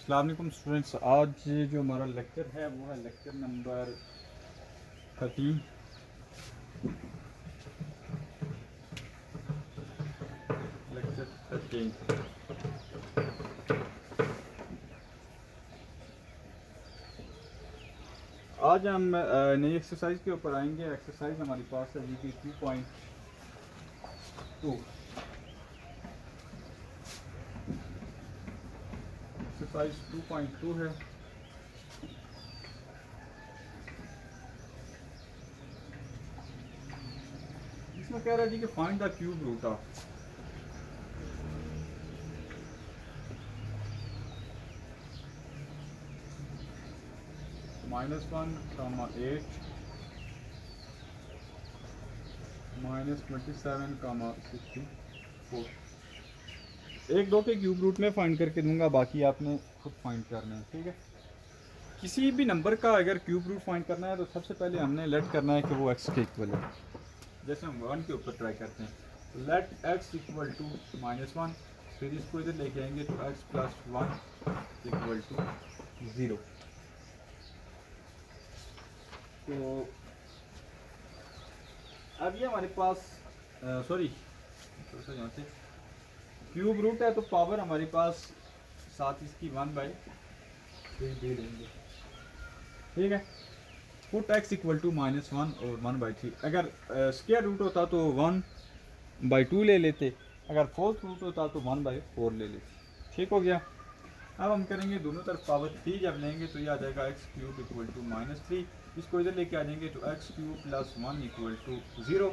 अस्सलाम वालेकुम स्टूडेंट्स। आज जो हमारा लेक्चर है वो है लेक्चर नंबर 13। लेक्चर 13 आज हम नई एक्सरसाइज के ऊपर आएंगे। एक्सरसाइज हमारे पास है जी की 2.2। एक्सरसाइज 2.2 है। इसमें कह रहा है जी कि find the cube root of -1, -8, -27, 64। एक दो के क्यूब रूट में फाइंड करके दूंगा, बाकी आपने खुद फाइंड करना है, ठीक है। किसी भी नंबर का अगर क्यूब रूट फाइंड करना है तो सबसे पहले हमने लेट करना है कि वो x के इक्वल है। जैसे हम 1 के ऊपर ट्राई करते हैं, लेट x इक्वल टू -1, फिर इसको इधर लेके आएंगे तो x + 1 इक्वल टू 0। तो अब ये हमारे पास सॉरी थोड़ा सा यहाँ से क्यूब रूट है तो पावर हमारे पास साथ इसकी 1/3 दे देंगे, ठीक है। पुट x इक्वल टू -1 और 1/3। अगर स्क्वायर रूट होता तो 1/2 ले लेते, अगर फोर्थ रूट होता तो 1/4 ले लेते, ठीक हो गया। अब हम करेंगे दोनों तरफ पावर 3 जब लेंगे तो ये आ जाएगा x³ इक्वल टू -3। इसको इधर लेके आ जाएंगे तो x³ + 1 इक्वल टू 0।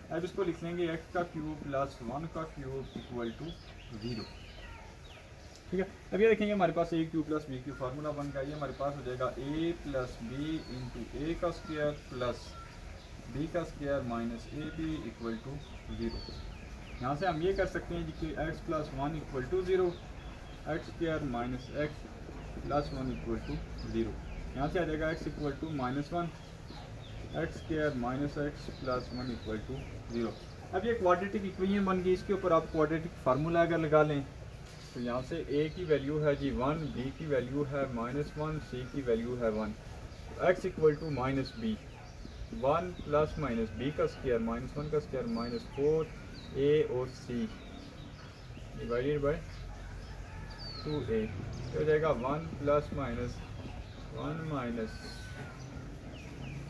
अब इसको लिख लेंगे x का क्यूब + 1 का क्यूब इक्वल टू 0, ठीक है। अब ये देखेंगे हमारे पास a³ + b³ फार्मूला बन गया। ये हमारे पास हो जाएगा a + b इंटू a का स्क्वायर प्लस b का square minus ab equal to 0। यहाँ से हम ये कर सकते हैं कि x + 1 equal to 0, x² minus x + 1 equal to 0। यहाँ से आ जाएगा x equal to -1, x² minus x + 1 equal to 0। अब ये क्वाड्रेटिक इक्वेशन बन गई। इसके ऊपर आप क्वाड्रेटिक फार्मूला अगर लगा लें तो यहाँ से a की वैल्यू है जी 1, b की वैल्यू है -1, c की वैल्यू है 1। x equal to -b, 1 + -b का स्क्वायर -1 का स्क्वायर -4a और c डिवाइडेड बाय 2a हो जाएगा 1 + -1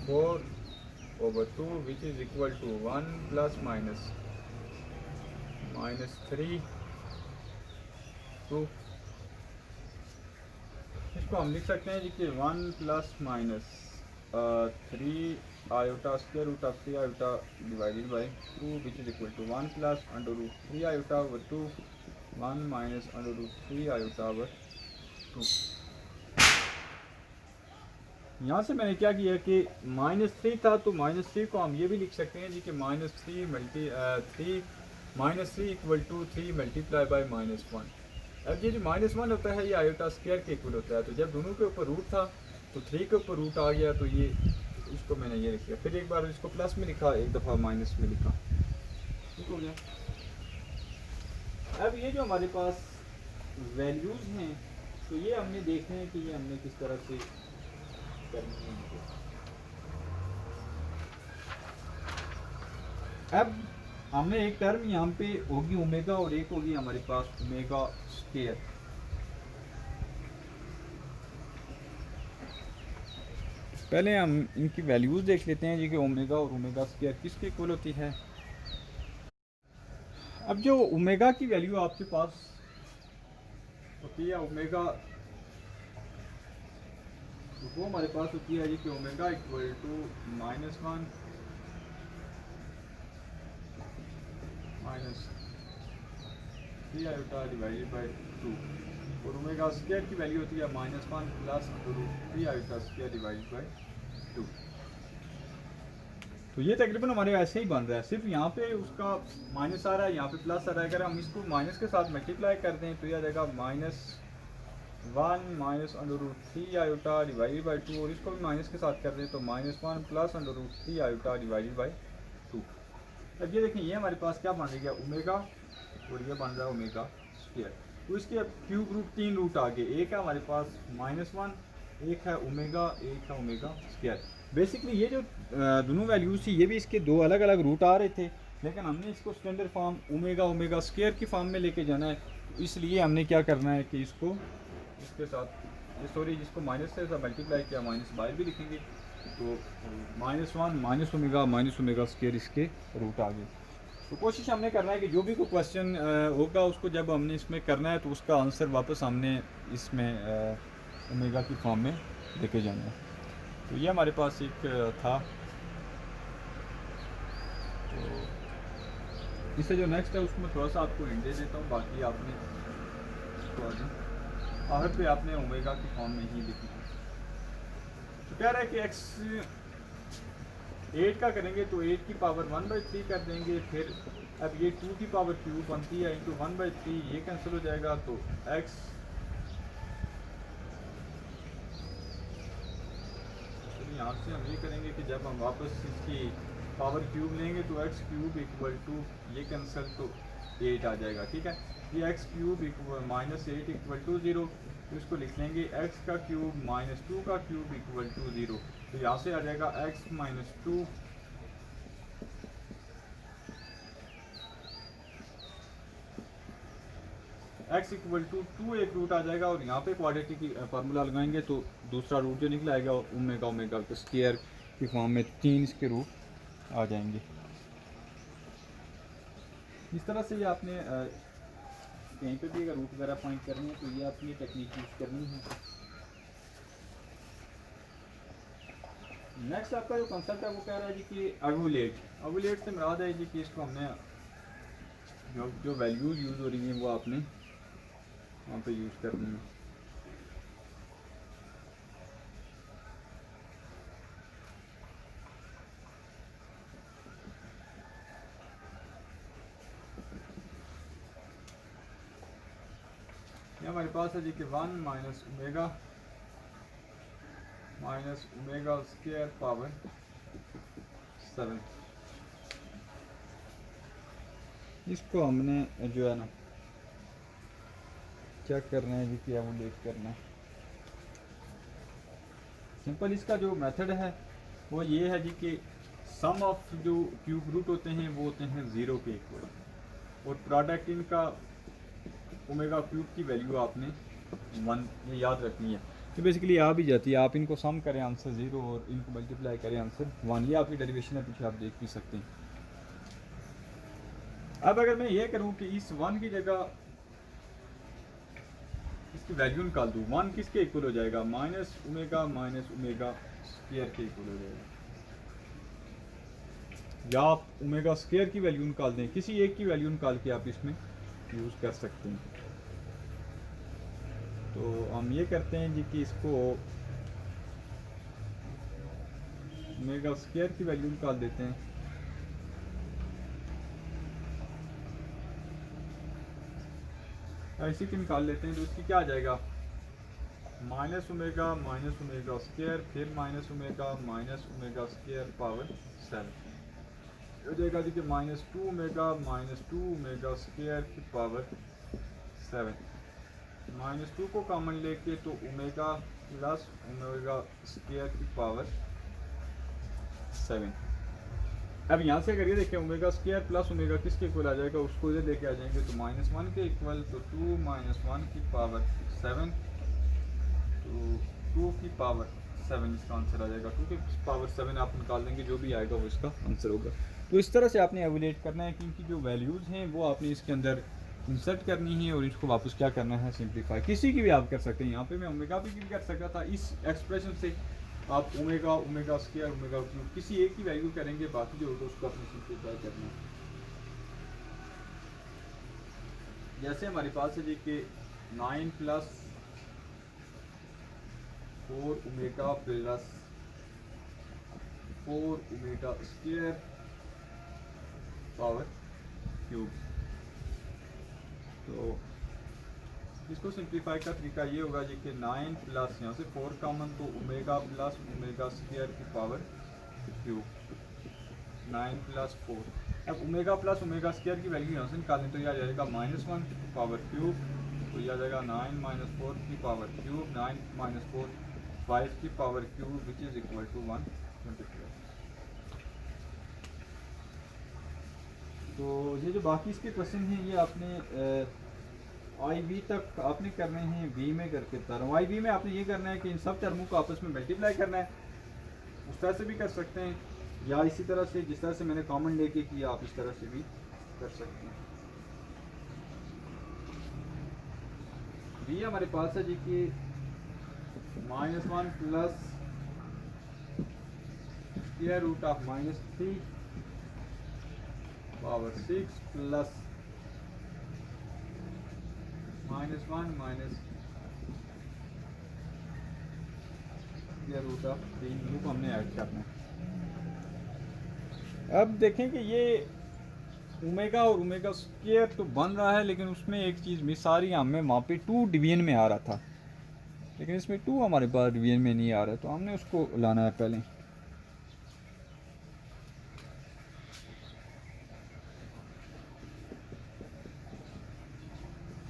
-4/2 विच इज़ इक्वल टू 1 + -3 2। इसको हम लिख सकते हैं जी कि 1 + -3 iota square root of 3 iota divided by 2 which is equal to 1 + √3 iota over 2 1 - √3 iota over 2। यहाँ से मैंने क्या किया कि -3 था तो -3 को हम ये भी लिख सकते हैं जी कि -3 इक्वल टू 3 मल्टीप्लाई बाय -1। अब ये जो -1 होता है ये आयोटा स्क्वायर के इक्वल होता है, तो जब दोनों के ऊपर रूट था तो 3 के ऊपर रूट आ गया तो ये इसको मैंने ये लिख लिया, फिर एक बार इसको प्लस में लिखा, एक दफ़ा माइनस में लिखा, ठीक हो गया। अब ये जो हमारे पास वैल्यूज़ हैं तो ये हमने देखना है कि ये हमने किस तरह से करनी है इनको। अब हमने एक टर्म यहाँ पे होगी ओमेगा और एक होगी हमारे पास ओमेगा स्क्वायर। पहले हम इनकी वैल्यूज़ देख लेते हैं जी कि ओमेगा और ओमेगा स्क्वायर किसके इक्वल होती है। अब जो ओमेगा की वैल्यू आपके पास होती है ओमेगा, तो वो हमारे पास होती है जी कि omega equal to -1 -3 iota divided by 2 और ओमेगा स्क्वायर की वैल्यू होती है -1 + √3 आयोटा स्क्वायर डिवाइडेड बाय 2। तो ये तकरीबन हमारे ऐसे ही बन रहा है, सिर्फ यहाँ पे उसका माइनस आ रहा है, यहाँ पे प्लस आ रहा है। अगर हम इसको माइनस के साथ मल्टीप्लाई कर दें तो यह आ जाएगा -1 -√3 आयोटा डिवाइडेड बाई 2 और इसको भी माइनस के साथ कर दें तो -1 + √3 आयोटा डिवाइडेड बाई 2। अब ये देखें ये हमारे पास क्या बन रही है ओमेगा और ये बन रहा है ओमेगा स्क्वायर। तो इसके अब क्यूब रूट 3 रूट आ गए, एक है हमारे पास -1, एक है ओमेगा, एक है ओमेगा स्क्वायर। बेसिकली ये जो दोनों वैल्यूज थी ये भी इसके दो अलग अलग रूट आ रहे थे, लेकिन हमने इसको standard form omega omega square की फॉर्म में लेके जाना है। तो इसलिए हमने क्या करना है कि इसको इसके साथ सॉरी जिसको माइनस से मल्टीप्लाई किया माइनस बाहर भी लिखेंगे, तो -1 माइनस ओमेगा स्क्वायर इसके रूट आ गए। तो कोशिश हमने करना है कि जो भी कोई क्वेश्चन होगा उसको जब हमने इसमें करना है तो उसका आंसर वापस हमने इसमें ओमेगा की फॉर्म में लेके जाना है। तो ये हमारे पास एक था। तो इससे जो नेक्स्ट है उसमें थोड़ा सा आपको हिंट दे देता हूँ, बाकी आपने आखिर पे आपने ओमेगा की फॉर्म में ही लिखी है। तो कह रहा है कि x 8 का करेंगे तो 8 की पावर 1/3 कर देंगे, फिर अब ये 2 की पावर क्यूब बनती है इंटू 1/3, ये कैंसिल हो जाएगा। तो x यहाँ से हम ये करेंगे कि जब हम वापस इसकी पावर क्यूब लेंगे तो x क्यूब इक्वल टू ये कैंसिल तो 8 आ जाएगा, ठीक है। ये x cube equal -8 equal to 0, तो इसको लिख लेंगे x का क्यूब -2 का क्यूब इक्वल टू 0। तो यहाँ से आ जाएगा x - 2 x इक्वल टू 2 एक रूट आ जाएगा, और यहाँ पे क्वाड्रेटिक की फार्मूला लगाएंगे तो दूसरा रूट जो निकला आएगा ओमेगा ओमेगा स्क्वायर की फॉर्म में 3 इसके रूट आ जाएंगे। इस तरह से ये आपने कहीं पे भी अगर रूट वगैरह फाइंड करनी है तो ये आपने टेक्निक यूज़ करनी है। नेक्स्ट आपका जो कंसेप्ट है वो कह रहा है जी कि एवुलेट से मुराद है जी कि इसको हमने जो वैल्यूज़ यूज़ हो रही हैं वो आपने वहाँ पे यूज़ करनी है। ये हमारे पास है जी कि 1 माइनस ओमेगा स्क्वायर पावर 7। इसको हमने जो है ना क्या करना है जी कि एवुलेट करना है। सिंपल इसका जो मेथड है वो ये है जी कि सम ऑफ जो क्यूब रूट होते हैं वो होते हैं 0 के इक्वल, और प्रोडक्ट इनका ओमेगा क्यूब की वैल्यू आपने 1 ये याद रखनी है। तो बेसिकली आ भी जाती है, आप इनको सम करें आंसर 0 और इनको मल्टीप्लाई करें आंसर 1, ये आपकी डेरिवेशन है, पीछे आप देख भी सकते हैं। अब अगर मैं ये करूं कि इस 1 की जगह इसकी वैल्यू निकाल दूं, 1 किसके इक्वल हो जाएगा माइनस ओमेगा स्क्वायर के इक्वल हो जाएगा, या आप ओमेगा स्क्वायर की वैल्यू निकाल दें, किसी एक की वैल्यू निकाल के आप इसमें यूज़ कर सकते हैं। तो हम ये करते हैं जी कि इसको ओमेगा स्क्वायर की वैल्यू निकाल देते हैं। ऐसी की निकाल लेते हैं तो इसकी क्या आ जाएगा माइनस ओमेगा स्क्वायर, फिर माइनस ओमेगा स्क्वायर पावर 7 हो जाएगा जी कि -2 ओमेगा स्क्वायर की पावर 7। -2 को कॉमन लेके तो ओमेगा प्लस ओमेगा स्क्वायर की पावर 7। अब यहाँ से अगर ये देखें ओमेगा स्क्वायर प्लस ओमेगा किसके इक्वल आ जाएगा, उसको इधर लेके आ जाएंगे तो -1 के इक्वल, तो 2 -1 की पावर 7, तो 2 की पावर 7 इसका आंसर आ जाएगा। 2 की पावर 7 आप निकाल देंगे, जो भी आएगा वो इसका आंसर होगा। तो इस तरह से आपने एवुलेट करना है कि इनकी जो वैल्यूज़ हैं वो आपने इसके अंदर इंसर्ट करनी है और इसको वापस क्या करना है सिंप्लीफाई। किसी की भी आप कर सकते हैं, यहाँ पे मैं ओमेगा भी कर सकता था, इस एक्सप्रेशन से आप ओमेगा स्क्वायर ओमेगा क्यूब किसी एक की वैल्यू करेंगे, बाकी जो होगा उसको अपने सिंप्लीफाई करना है। जैसे हमारे पास है जी कि 9 + 4 omega plus 4 omega square power cube. तो इसको सिंप्लीफाई का तरीका ये होगा जी कि 9 प्लस यहाँ से 4 कॉमन, तो ओमेगा प्लस ओमेगा स्क्वायर की पावर क्यूब 9 + 4। अब ओमेगा प्लस ओमेगा स्क्वायर की वैल्यू यहाँ से निकालें तो यह आ जाएगा -1 की पावर क्यूब तो यह आ जाएगा 9 माइनस 4 की पावर क्यूब, 9 माइनस 4 5 की power cube which is equal to 124। तो ये जो बाकी इसके क्वेश्चन हैं ये आपने आई वी तक आपने करने हैं, वी में करके बता रहा हूँ। आई वी में आपने ये करना है कि इन सब टर्मों को आपस में मल्टीप्लाई करना है, उस तरह से भी कर सकते हैं, या इसी तरह से जिस तरह से मैंने कॉमन लेके किया आप इस तरह से भी कर सकते हैं। वी हमारे पास है जी कि -1 plus square root of -3 power 6 plus -1 minus square root of 3 को हमने ऐड करना है। अब देखें कि ये ओमेगा और ओमेगा स्क्वायर तो बन रहा है, लेकिन उसमें एक चीज़ मिस आ रही है, हमें वहाँ पे 2 डिवीजन में आ रहा था, लेकिन इसमें 2 हमारे पास डिवीजन में नहीं आ रहा है, तो हमने उसको लाना है पहले।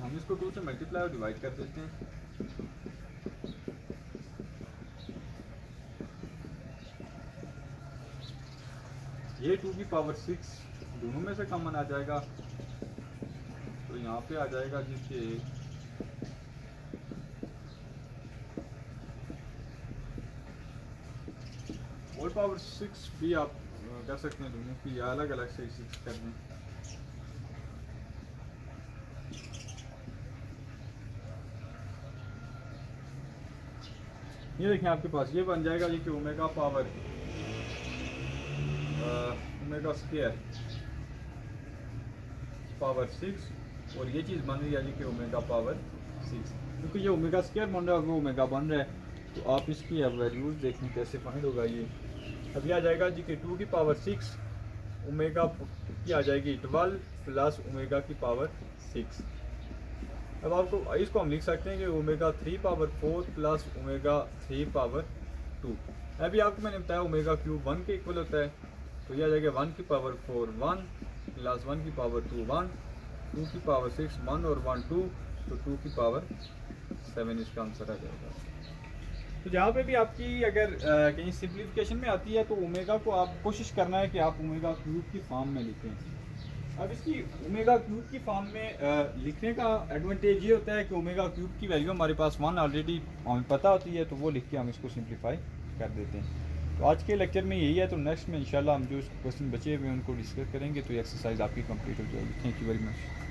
हम इसको 2 से मल्टीप्लाई और डिवाइड कर देते हैं। ये 2 की पावर 6 दोनों में से कॉमन आ जाएगा, तो यहाँ पे आ जाएगा जी कि और पावर 6 भी आप कर सकते हैं दोनों की, या अलग अलग से 6 कर दें। ये देखें आपके पास ये बन जाएगा जी कि omega power omega square power 6, और ये चीज़ बन रही है जी कि ओमेगा पावर 6, क्योंकि ये ओमेगा स्क्वायर बन रहा है और वो ओमेगा बन रहा है, तो आप इसकी अब वैल्यूज़ देखें कैसे फाइंड होगा। ये अभी आ जाएगा जी कि 2 की पावर 6 ओमेगा की आ जाएगी 12 प्लस ओमेगा की पावर 6। अब आपको इसको हम लिख सकते हैं कि omega 3 power 4 plus omega 3 power 2। अभी आपको मैंने बताया ओमेगा क्यूब 1 के इक्वल होता है, तो यह आ जाएगा 1 की पावर 4 1 प्लस 1 की पावर 2 1, 2 की पावर 6 1 और 1 2, तो 2 की पावर 7 इसका आंसर आ जाएगा। तो जहाँ पे भी आपकी अगर कहीं सिंप्लीफिकेशन में आती है तो ओमेगा को आप कोशिश करना है कि आप ओमेगा क्यूब की फॉर्म में लिखें। अब इसकी ओमेगा क्यूब की फॉर्म में लिखने का एडवांटेज ये होता है कि ओमेगा क्यूब की वैल्यू हमारे पास 1 ऑलरेडी हमें पता होती है, तो वो लिख के हम इसको सिंप्लीफाई कर देते हैं। तो आज के लेक्चर में यही है, तो नेक्स्ट में इंशाल्लाह हम जो क्वेश्चन बचे हुए हैं उनको डिस्कस करेंगे, तो ये एक्सरसाइज आपकी कंप्लीट हो जाएगी। Thank you very much.